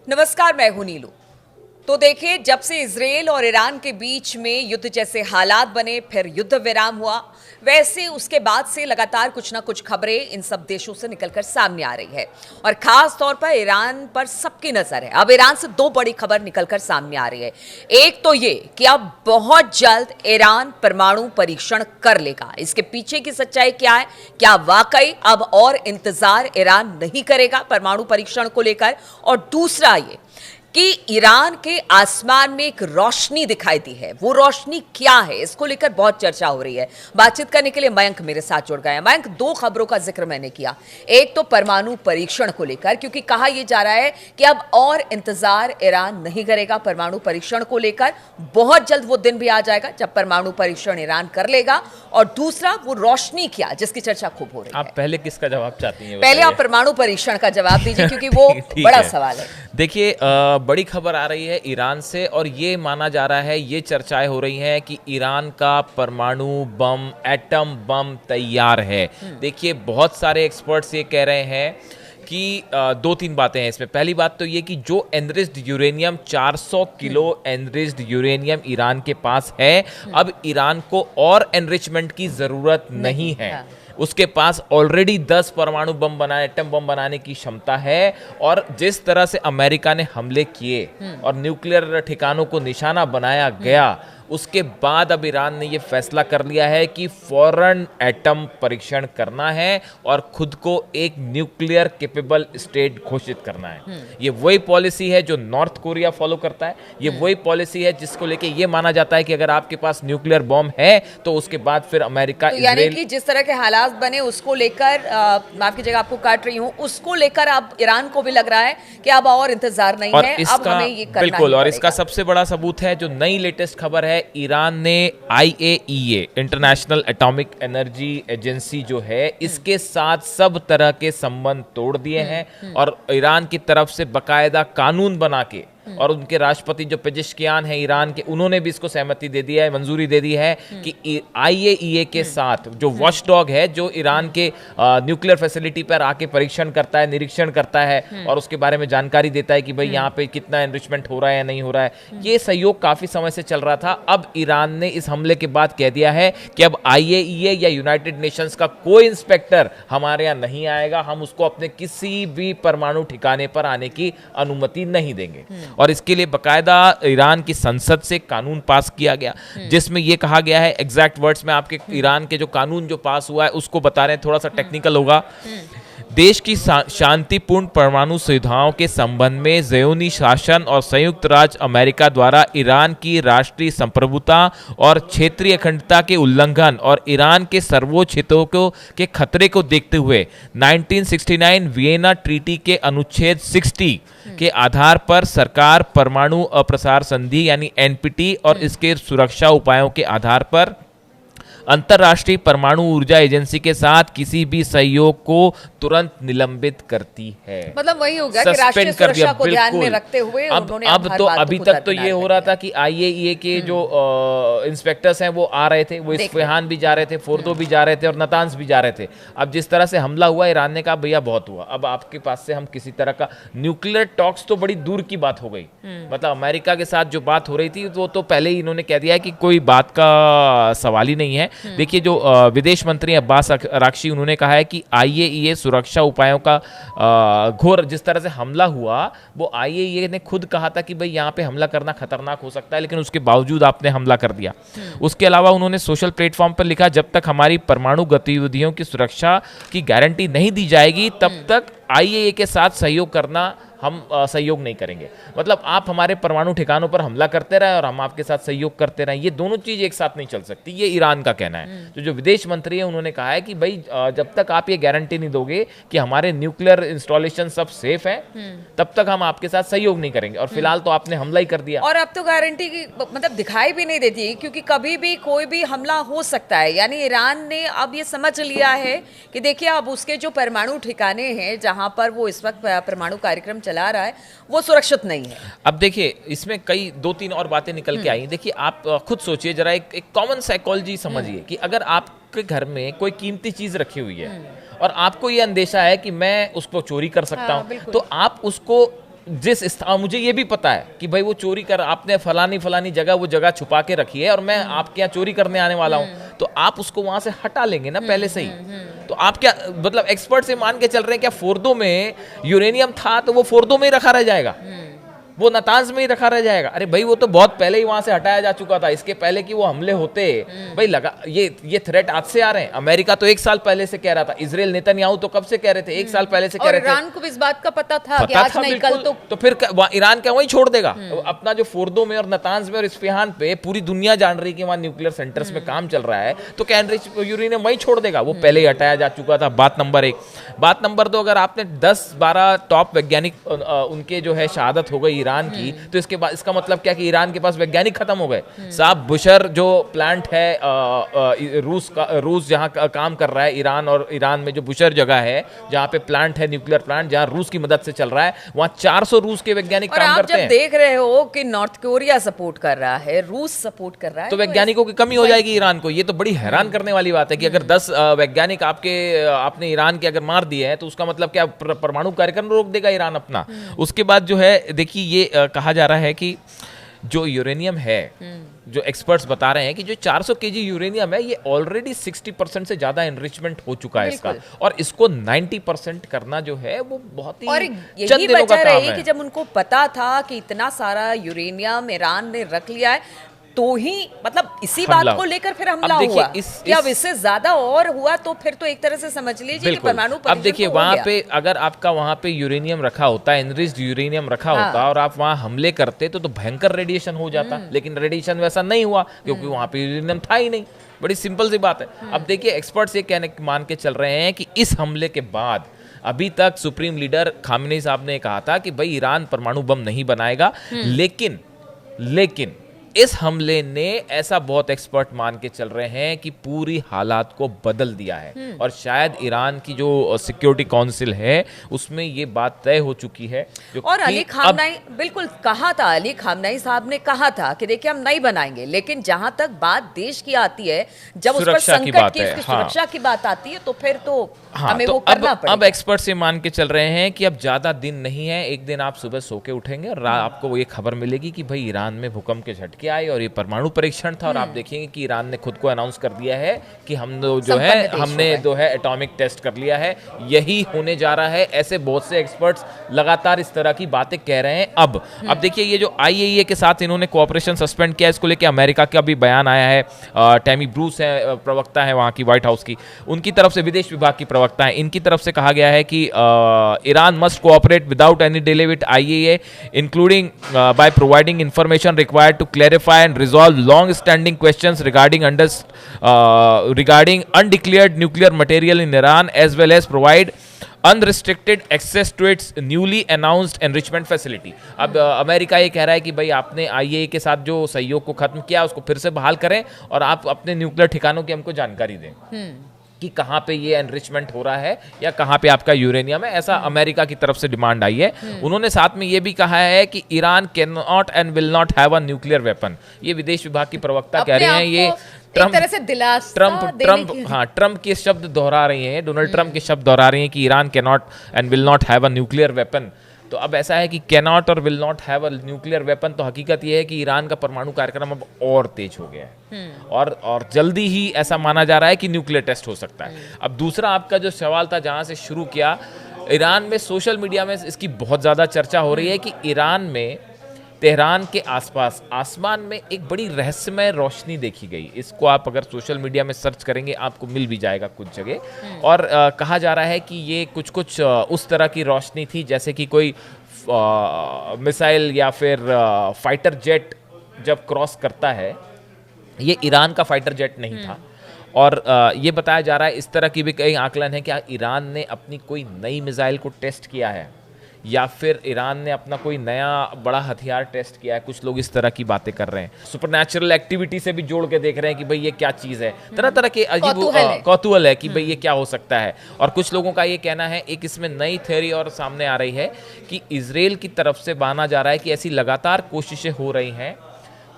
नमस्कार, मैं हूं नीलू। तो देखिए, जब से इजराइल और ईरान के बीच में युद्ध जैसे हालात बने, फिर युद्ध विराम हुआ, वैसे उसके बाद से लगातार कुछ ना कुछ खबरें इन सब देशों से निकलकर सामने आ रही है और खास तौर पर ईरान पर सबकी नजर है। अब ईरान से दो बड़ी खबर निकलकर सामने आ रही है। एक तो ये कि अब बहुत जल्द ईरान परमाणु परीक्षण कर लेगा। इसके पीछे की सच्चाई क्या है? क्या वाकई अब और इंतजार ईरान नहीं करेगा परमाणु परीक्षण को लेकर? और दूसरा ये कि ईरान के आसमान में एक रोशनी दिखाई दी है। वो रोशनी क्या है, इसको लेकर बहुत चर्चा हो रही है। बातचीत करने के लिए मयंक मेरे साथ जुड़ गए हैं। मयंक, दो खबरों का जिक्र मैंने किया। एक तो परमाणु परीक्षण को लेकर, क्योंकि कहा यह जा रहा है कि अब और इंतजार ईरान नहीं करेगा परमाणु परीक्षण को लेकर। बहुत जल्द वो दिन भी आ जाएगा जब परमाणु परीक्षण ईरान कर लेगा। और दूसरा वो रोशनी क्या, जिसकी चर्चा खूब हो रही है। आप पहले किसका जवाब चाहती हैं? पहले आप परमाणु परीक्षण का जवाब दीजिए, क्योंकि वो बड़ा सवाल है। देखिए, बड़ी खबर आ रही है ईरान से और ये माना जा रहा है, ये चर्चाएं हो रही हैं कि ईरान का परमाणु बम, एटम बम तैयार है। देखिए, बहुत सारे एक्सपर्ट्स ये कह रहे हैं कि दो तीन बातें हैं इसमें। पहली बात तो ये कि जो enriched uranium 400 kilo enriched uranium Iran के पास है, अब ईरान को और एनरिचमेंट की ज़रूरत नहीं है। उसके पास ऑलरेडी 10 परमाणु बम बनाए, एटम बम बनाने की क्षमता है। और जिस तरह से अमेरिका ने हमले किए और न्यूक्लियर ठिकानों को निशाना बनाया गया, उसके बाद अब ईरान ने यह फैसला कर लिया है कि फौरन एटम परीक्षण करना है और खुद को एक न्यूक्लियर कैपेबल स्टेट घोषित करना है। ये वही पॉलिसी है जो नॉर्थ कोरिया फॉलो करता है। ये वही पॉलिसी है जिसको लेके ये माना जाता है कि अगर आपके पास न्यूक्लियर बॉम्ब है तो उसके बाद फिर अमेरिका, तो यानी कि जिस तरह के हालात बने उसको लेकर, माफ कीजिएगा आपको काट रही हूं, उसको लेकर अब ईरान को भी लग रहा है कि अब और इंतजार नहीं है, अब हमें ये करना बिल्कुल। और इसका पड़ेगा। सबसे बड़ा सबूत है जो नई लेटेस्ट खबर है, ईरान ने IAEA, international atomic energy agency जो है, इसके साथ सब तरह के संबंध तोड़ दिए हैं और ईरान की तरफ से बकायदा कानून बना के, और उनके राष्ट्रपति जो पेजेश्कियान हैं ईरान के, उन्होंने भी इसको सहमति दे दी है, मंजूरी दे दी है कि IAEA के साथ जो वॉचडॉग है, जो ईरान के न्यूक्लियर फैसिलिटी पर आके परीक्षण करता है, निरीक्षण करता है और उसके बारे में जानकारी देता है कि भाई यहाँ पे कितना एनरिचमेंट हो रहा है या नहीं हो रहा है, ये सहयोग काफी समय से चल रहा था। अब ईरान ने इस हमले के बाद कह दिया है कि अब IAEA या यूनाइटेड नेशंस का कोई इंस्पेक्टर हमारे यहाँ नहीं आएगा, हम उसको अपने किसी भी परमाणु ठिकाने पर आने की अनुमति नहीं देंगे। और इसके लिए बकायदा ईरान की संसद से कानून पास किया गया, जिसमें यह कहा गया है, एग्जैक्ट वर्ड्स में आपके ईरान के जो कानून जो पास हुआ है उसको बता रहे हैं, थोड़ा सा टेक्निकल होगा। देश की शांतिपूर्ण परमाणु सुविधाओं के संबंध में ज़ियोनी शासन और संयुक्त राज्य अमेरिका द्वारा ईरान की राष्ट्रीय संप्रभुता और क्षेत्रीय अखंडता के उल्लंघन और ईरान के सर्वोच्च हितों के खतरे को देखते हुए 1969 वियना ट्रीटी के अनुच्छेद 60 के आधार पर सरकार परमाणु अप्रसार संधि यानी NPT और इसके सुरक्षा उपायों के आधार पर अंतर्राष्ट्रीय परमाणु ऊर्जा एजेंसी के साथ किसी भी सहयोग को तुरंत निलंबित करती है। मतलब वही हो गया कि राष्ट्रीय सुरक्षा को ध्यान में रखते हुए उन्होंने अब तो अभी तक तो ये हो रहा था कि IAEA के जो इंस्पेक्टर्स हैं वो आ रहे थे, वो इस्फहान भी जा रहे थे, फोर्दो भी जा रहे थे और नातांज भी जा रहे थे। अब जिस तरह से हमला हुआ, ईरान ने कहा भैया बहुत हुआ, अब आपके पास से हम किसी तरह का न्यूक्लियर टॉक्स तो बड़ी दूर की बात हो गई। मतलब अमेरिका के साथ जो बात हो रही थी वो तो पहले ही इन्होंने कह दिया है कि कोई बात का सवाल ही नहीं है। देखिए, जो विदेश मंत्री अब्बास अराक्ची, उन्होंने कहा है कि IAEA सुरक्षा उपायों का घोर जिस तरह से हमला हुआ, वो IAEA ने खुद कहा था कि भाई यहाँ पे हमला करना खतरनाक हो सकता है, लेकिन उसके बावजूद आपने हमला कर दिया। उसके अलावा उन्होंने सोशल प्लेटफॉर्म पर लिखा, जब तक हमारी परमाणु गतिविधियों की सुरक्षा की गारंटी नहीं दी जाएगी तब तक IAEA के साथ सहयोग करना हम सहयोग नहीं करेंगे। मतलब आप हमारे परमाणु ठिकानों पर हमला करते रहे और हम आपके साथ सहयोग करते रहे, ये दोनों चीज एक साथ नहीं चल सकती, ये ईरान का कहना है। तो जो विदेश मंत्री है उन्होंने कहा है कि भाई जब तक आप ये गारंटी नहीं दोगे कि हमारे न्यूक्लियर इंस्टॉलेशन सब सेफ है, तब तक हम आपके साथ सहयोग नहीं करेंगे। और फिलहाल तो आपने हमला ही कर दिया। और अब तो गारंटी की मतलब दिखाई भी नहीं देती, क्योंकि कभी भी कोई भी हमला हो सकता है। यानी ईरान ने अब ये समझ लिया है कि देखिए, अब उसके जो परमाणु ठिकाने हैं जहां पर वो इस वक्त परमाणु कार्यक्रम चला रहा है, वो सुरक्षित नहीं है। अब देखिए, इसमें कई दो तीन और बातें निकल के आई। देखिए, आप खुद सोचिए जरा, एक कॉमन साइकोलॉजी समझिए कि अगर आपके घर में कोई कीमती चीज रखी हुई है और आपको ये अंदेशा है कि मैं उसको चोरी कर सकता हूं, तो आप उसको मुझे ये भी पता है कि भाई वो चोरी कर, आपने फलानी जगह वो जगह छुपा के रखी है और मैं आपके यहाँ चोरी करने आने वाला हूँ, तो आप उसको वहां से हटा लेंगे ना पहले से ही। तो आप क्या मतलब एक्सपर्ट से मान के चल रहे हैं क्या फोर्दो में यूरेनियम था तो वो फोर्दो में ही रखा रह जाएगा, वो नातांज में ही रखा रह जाएगा? अरे भाई वो तो बहुत पहले ही वहां से हटाया जा चुका था, इसके पहले कि वो हमले होते। भाई लगा ये थ्रेट आज से आ रहे हैं। अमेरिका तो 1 साल पहले से कह रहा था, इजराइल नेतन्याहू तो कब से कह रहे थे, 1 साल पहले से कह रहे थे। ईरान को भी इस बात का पता था कि आज नहीं कल तो फिर ईरान क्या वहीं छोड़ देगा अपना जो फोर्दो में और नतांज में और इस्फहान पे पूरी दुनिया जान रही है कि वहां न्यूक्लियर सेंटर्स में काम चल रहा है, तो क्या एनरिच यूरेनियम वहीं छोड़ देगा? वो पहले ही हटाया जा चुका था। बात नंबर 1। बात नंबर 2, अगर आपने 10-12 टॉप वैज्ञानिक उनके जो है शहादत हो गई ईरान की, तो इसके बाद इसका मतलब क्या कि ईरान के पास वैज्ञानिक खत्म हो गए? साहब बुशर जो प्लांट है रूस जहां काम कर रहा है, ईरान में जो बुशर जगह है जहां पे प्लांट है, न्यूक्लियर प्लांट जहां रूस की मदद से चल रहा है, वहां 400 रूस के वैज्ञानिक काम करते हैं। जब देख रहे हो कि नॉर्थ कोरिया सपोर्ट कर रहा है, रूस सपोर्ट कर रहा है, तो वैज्ञानिकों की कमी हो जाएगी ईरान को। ये तो बड़ी हैरान करने वाली बात है कि अगर 10 वैज्ञानिक आपने ईरान के अगर मार दिए हैं तो उसका मतलब क्या परमाणु कार्यक्रम रोक देगा ईरान अपना? उसके बाद जो है देखिए ये कहा जा रहा है कि जो यूरेनियम है, जो एक्सपर्ट्स बता रहे हैं कि जो 400 केजी यूरेनियम है ये ऑलरेडी 60% से ज्यादा एनरिचमेंट हो चुका है इसका, और इसको 90% करना जो है वो बहुत ही और यही वजह रही कि जब उनको पता था कि इतना सारा यूरेनियम ईरान ने रख लिया है, तो ही मतलब इसी बात को लेकर फिर हमला हुआ। क्या इससे ज्यादा और हुआ तो फिर तो एक तरह से समझ लीजिए कि परमाणु अब देखिए वहां पे अगर आपका वहां पे यूरेनियम रखा होता, एनरिच्ड यूरेनियम रखा होता और आप वहां हमले करते तो भयंकर रेडिएशन हो जाता, लेकिन रेडिएशन वैसा नहीं हुआ क्योंकि वहां पे यूरेनियम था ही नहीं। बड़ी सिंपल सी बात है। अब देखिए एक्सपर्ट्स ये मान के चल रहे हैं कि इस हमले के बाद अभी तक सुप्रीम लीडर खामेनी साहब ने कहा था कि भाई ईरान परमाणु बम नहीं बनाएगा, लेकिन इस हमले ने ऐसा बहुत एक्सपर्ट मान के चल रहे हैं कि पूरी हालात को बदल दिया है, और शायद ईरान की जो सिक्योरिटी काउंसिल है उसमें ये बात तय हो चुकी है। और अली खामनाई बिल्कुल कहा था, अली खामनाई साहब ने कहा था कि देखिए हम नहीं बनाएंगे, लेकिन जहां तक बात देश की आती है, जब उस पर संकट की सुरक्षा की बात आती है तो फिर तो हमें वो करना पड़ेगा। अब एक्सपर्ट ये मान के चल रहे हैं कि अब ज्यादा दिन नहीं है, एक दिन आप सुबह सो के उठेंगे और आपको ये खबर मिलेगी कि भाई ईरान में भूकंप के झटके आए और ये परमाणु परीक्षण था, और आप देखेंगे कि ईरान ने खुद को अनाउंस कर दिया है कि हमने जो है एटॉमिक टेस्ट कर लिया है, यही होने जा रहा है। ऐसे बहुत से एक्सपर्ट्स लगातार इस तरह की बातें कह रहे हैं। अब देखिए ये जो IAEA के साथ इन्होंने कोऑपरेशन सस्पेंड किया, इसको लेकर अमेरिका का भी बयान आया है। टैमी ब्रूस है, प्रवक्ता है वहां की व्हाइट हाउस की, उनकी तरफ से विदेश विभाग की प्रवक्ता है, इनकी तरफ से कहा गया है कि Iran must cooperate without any delay with IAEA including by providing information required to clarify and resolve long-standing questions regarding undeclared nuclear material in Iran, as well as provide unrestricted access to its newly announced enrichment facility। अब America ये कह रहा है कि भाई आपने IAEA के साथ जो सहयोग को खत्म किया उसको फिर से बहाल करें और आप अपने न्यूक्लियर ठिकानों की हमको जानकारी दें कि कहाँ पे ये एनरिचमेंट हो रहा है या कहाँ पे आपका यूरेनियम है। ऐसा अमेरिका की तरफ से डिमांड आई है। उन्होंने साथ में ये भी कहा है कि Iran can not and will not have a nuclear weapon. ये विदेश विभाग की प्रवक्ता कह रहे हैं, ये ट्रम्प के शब्द दोहरा रही हैं, डोनाल्ड ट्रम्प के शब्द दोहरा रही हैं कि Iran can not and will not have a nuclear weapon. तो अब ऐसा है कि कैन नॉट और will not have a nuclear weapon, तो हकीकत यह है कि ईरान का परमाणु कार्यक्रम अब और तेज हो गया है और जल्दी ही ऐसा माना जा रहा है कि न्यूक्लियर टेस्ट हो सकता है। अब दूसरा आपका जो सवाल था जहां से शुरू किया, ईरान में सोशल मीडिया में इसकी बहुत ज़्यादा चर्चा हो रही है कि ईरान में तेहरान के आसपास आसमान में एक बड़ी रहस्यमय रोशनी देखी गई। इसको आप अगर सोशल मीडिया में सर्च करेंगे आपको मिल भी जाएगा कुछ जगह, और कहा जा रहा है कि ये कुछ उस तरह की रोशनी थी जैसे कि कोई मिसाइल या फिर फाइटर जेट जब क्रॉस करता है। ये ईरान का फाइटर जेट नहीं था, और ये बताया जा रहा है, इस तरह की भी कई आकलन है कि ईरान ने अपनी कोई नई मिसाइल को टेस्ट किया है या फिर ईरान ने अपना कोई नया बड़ा हथियार टेस्ट किया है। कुछ लोग इस तरह की बातें कर रहे हैं, सुपरनैचुरल एक्टिविटी से भी जोड़ के देख रहे हैं कि भाई ये क्या चीज़ है। तरह तरह के अजीब कौतूहल है कि भाई ये क्या हो सकता है। और कुछ लोगों का ये कहना है, एक इसमें नई थ्योरी और सामने आ रही है कि इजराइल की तरफ से माना जा रहा है कि ऐसी लगातार कोशिशें हो रही हैं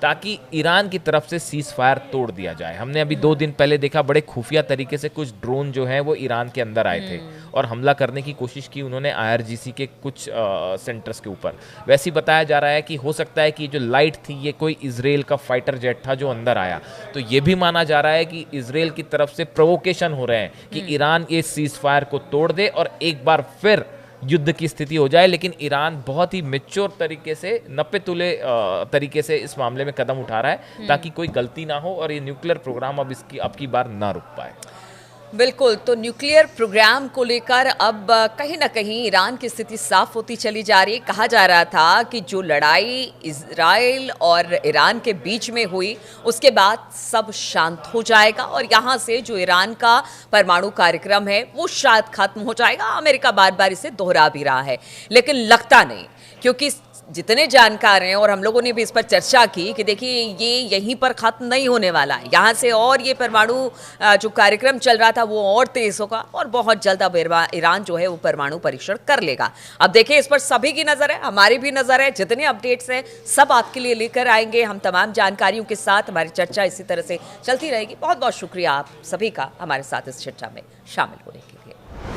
ताकि ईरान की तरफ से सीज फायर तोड़ दिया जाए। हमने अभी 2 दिन पहले देखा, बड़े खुफिया तरीके से कुछ ड्रोन जो हैं वो ईरान के अंदर आए थे और हमला करने की कोशिश की उन्होंने IRGC के कुछ सेंटर्स के ऊपर। वैसे ही बताया जा रहा है कि हो सकता है कि जो लाइट थी ये कोई इजराइल का फाइटर जेट था जो अंदर आया। तो ये भी माना जा रहा है कि इजराइल की तरफ से प्रोवोकेशन हो रहे हैं कि ईरान ये सीज फायर को तोड़ दे और एक बार फिर युद्ध की स्थिति हो जाए। लेकिन ईरान बहुत ही मैच्योर तरीके से, नप्पे तुले तरीके से इस मामले में कदम उठा रहा है ताकि कोई गलती ना हो और ये न्यूक्लियर प्रोग्राम अब की बार ना रुक पाए। बिल्कुल, तो न्यूक्लियर प्रोग्राम को लेकर अब कहीं ना कहीं ईरान की स्थिति साफ होती चली जा रही है। कहा जा रहा था कि जो लड़ाई इजराइल और ईरान के बीच में हुई उसके बाद सब शांत हो जाएगा और यहाँ से जो ईरान का परमाणु कार्यक्रम है वो शायद खत्म हो जाएगा। अमेरिका बार बार इसे दोहरा भी रहा है, लेकिन लगता नहीं, क्योंकि जितने जानकार हैं और हम लोगों ने भी इस पर चर्चा की कि देखिए ये यहीं पर खत्म नहीं होने वाला है, यहाँ से और ये परमाणु जो कार्यक्रम चल रहा था वो और तेज होगा और बहुत जल्द अब ईरान जो है वो परमाणु परीक्षण कर लेगा। अब देखिए इस पर सभी की नज़र है, हमारी भी नज़र है, जितने अपडेट्स हैं सब आपके लिए लेकर आएंगे हम तमाम जानकारियों के साथ। हमारी चर्चा इसी तरह से चलती रहेगी। बहुत बहुत शुक्रिया आप सभी का हमारे साथ इस चर्चा में शामिल होने के लिए।